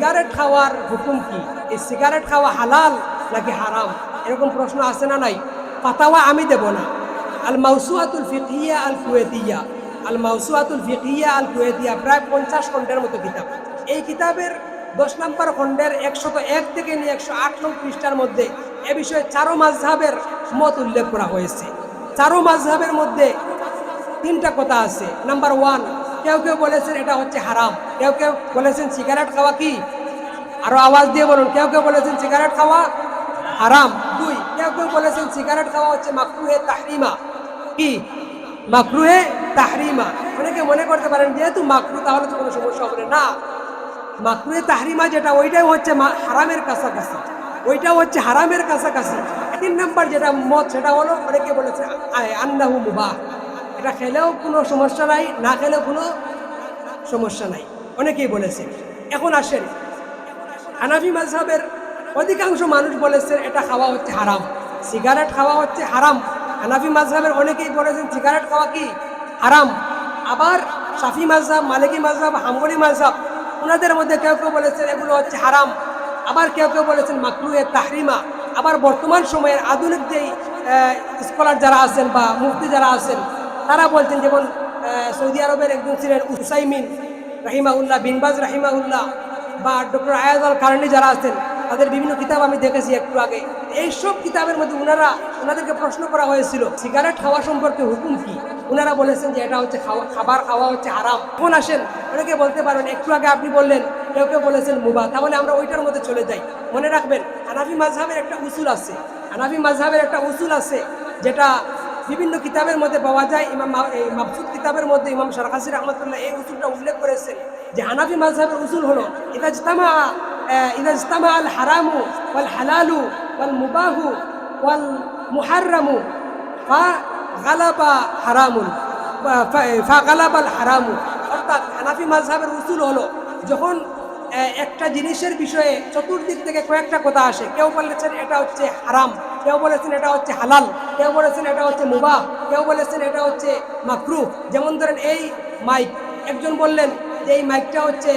Cigarette খাওয়ার হুকুম কি, এই সিগারেট খাওয়া হালাল নাকি হারাম, এরকম প্রশ্ন আছে না নাই? ফাতাওয়া আমি দেব না। আল মাউসুআতুল ফিকহিয়া আল কুয়েতিয়া, আল মাউসুআতুল ফিকহিয়া আল কুয়েতিয়া প্রায় 50 খণ্ডের মতো কিতাব। এই কিতাবের 10 নম্বর খণ্ডের 101 থেকে নিয়ে 108 নং পৃষ্ঠার মধ্যে এ বিষয়ে চারো মাযহাবের মত উল্লেখ করা হয়েছে। চারো মাযহাবের মধ্যে 3টা কথা আছে। নাম্বার 1, কেউ কেউ বলেছেন এটা হচ্ছে হারাম, কেউ কেউ বলেছেন সিগারেট খাওয়া কি, আরো আওয়াজ দিয়ে বলুন, কেউ কেউ বলেছেন সিগারেট খাওয়া হারাম। 2, কেউ কেউ বলেছেন সিগারেট খাওয়া হচ্ছে মাকরুহে তাহরিমা, কি মাকরুহে তাহরিমা। অনেকে মনে করতে পারেন যেহেতু মাকরু তাহলে তো কোনো সমস্যা হবে না। মাকরুহে তাহরিমা যেটা ওইটাই হচ্ছে হারামের কাছাকাছি, ওইটাও হচ্ছে হারামের কাছাকাছি। 3 নাম্বার যেটা মত সেটা হলো অনেকে বলেছে আন্নাহু মুবাহ, এটা খেলেও কোনো সমস্যা নাই, না খেলেও কোনো সমস্যা নাই, অনেকেই বলেছে। এখন আসেন, হানাফি মাযহাবের অধিকাংশ মানুষ বলেছেন এটা খাওয়া হচ্ছে হারাম, সিগারেট খাওয়া হচ্ছে হারাম। হানাফি মাযহাবের অনেকেই বলেছেন সিগারেট খাওয়া কি হারাম। আবার শাফি মাযহাব, মালিকি মাযহাব, হাম্বলি মাযহাব, ওনাদের মধ্যে কেউ কেউ বলেছেন এগুলো হচ্ছে হারাম, আবার কেউ কেউ বলেছেন মাকরুহে তাহরিমা। আবার বর্তমান সময়ের আধুনিক যেই স্কলার যারা আছেন বা মুফতি যারা আছেন তারা বলছেন, যেমন সৌদি আরবের একজন ছিলেন উসাইমিন রাহিমাহুল্লাহ, বিন বাজ রাহিমাহুল্লাহ, বা ডক্টর আয়াজ আল কারণী যারা আছেন, তাদের বিভিন্ন কিতাব আমি দেখেছি একটু আগে। এইসব কিতাবের মধ্যে ওনাদেরকে প্রশ্ন করা হয়েছিল সিগারেট খাওয়া সম্পর্কে হুকুম কি। ওনারা বলেছেন যে এটা হচ্ছে খাবার খাওয়া হচ্ছে হারাম। এখন আসেন, অনেকে বলতে পারবেন একটু আগে আপনি বললেন কেউ কেউ বলেছেন মুবাহ, তাহলে আমরা ওইটার মধ্যে চলে যাই। মনে রাখবেন হানাফি মাযহাবের একটা উসুল আছে, হানাফি মাযহাবের একটা উসুল আছে যেটা বিভিন্ন কিতাবের মধ্যে পাওয়া যায়। ইমাম মাবসুত কিতাবের মধ্যে ইমাম শারকাসি রাহমাতুল্লাহ এই উসুলটা উল্লেখ করেছেন যে হানাফি মাযহাবের উসুল হলো ইযা ইজতামা আল হারামু ওয়াল হালালু ওয়াল মুবাহু ওয়াল মুহাররামু ফাগালাবা হারামুন ফাগালাবাল হারামু। অর্থাৎ হানাফি মাযহাবের উসুল হলো যখন একটা জিনিসের বিষয়ে চতুর্দিক থেকে কয়েকটা কথা আসে, কেউ বলেছেন এটা হচ্ছে হারাম, কেউ বলেছেন এটা হচ্ছে হালাল, কেউ বলেছেন এটা হচ্ছে মুবাহ, কেউ বলেছেন এটা হচ্ছে মাকরুহ। যেমন ধরেন এই মাইক, একজন বললেন যে এই মাইকটা হচ্ছে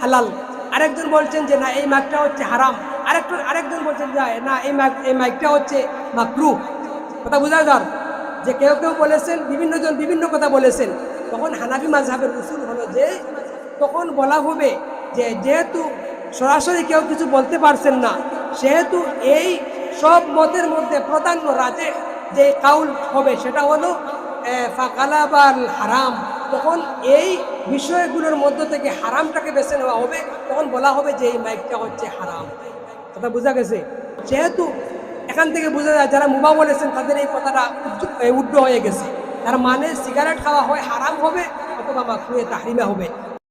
হালাল, আরেকজন বলছেন যে না এই মাইকটা হচ্ছে হারাম, আরেকজন বলছেন যে না এই মাইকটা হচ্ছে মাকরুহ। কথা বোঝা যার যে কেউ কেউ বলেছেন, বিভিন্ন জন বিভিন্ন কথা বলেছেন। তখন হানাফি মাযহাবের উসুল হলো যে তখন বলা হবে যে যেহেতু সরাসরি কেউ কিছু বলতে পারছেন না, সেহেতু এই সব মতের মধ্যে প্রাধান্য রাজে যে কাউল হবে সেটা হলো ফাগালাবাল হারাম। তখন এই বিষয়গুলোর মধ্য থেকে হারামটাকে বেছে নেওয়া হবে, তখন বলা হবে যে এই মাইকটা হচ্ছে হারাম। কথা বোঝা গেছে? যেহেতু এখান থেকে বোঝা যায় যারা মুবাহ বলেছেন তাদের এই কথাটা উড্ড হয়ে গেছে, তার মানে সিগারেট খাওয়া হয় হারাম হবে অথবা মাকরুহে তাহরিমা হবে।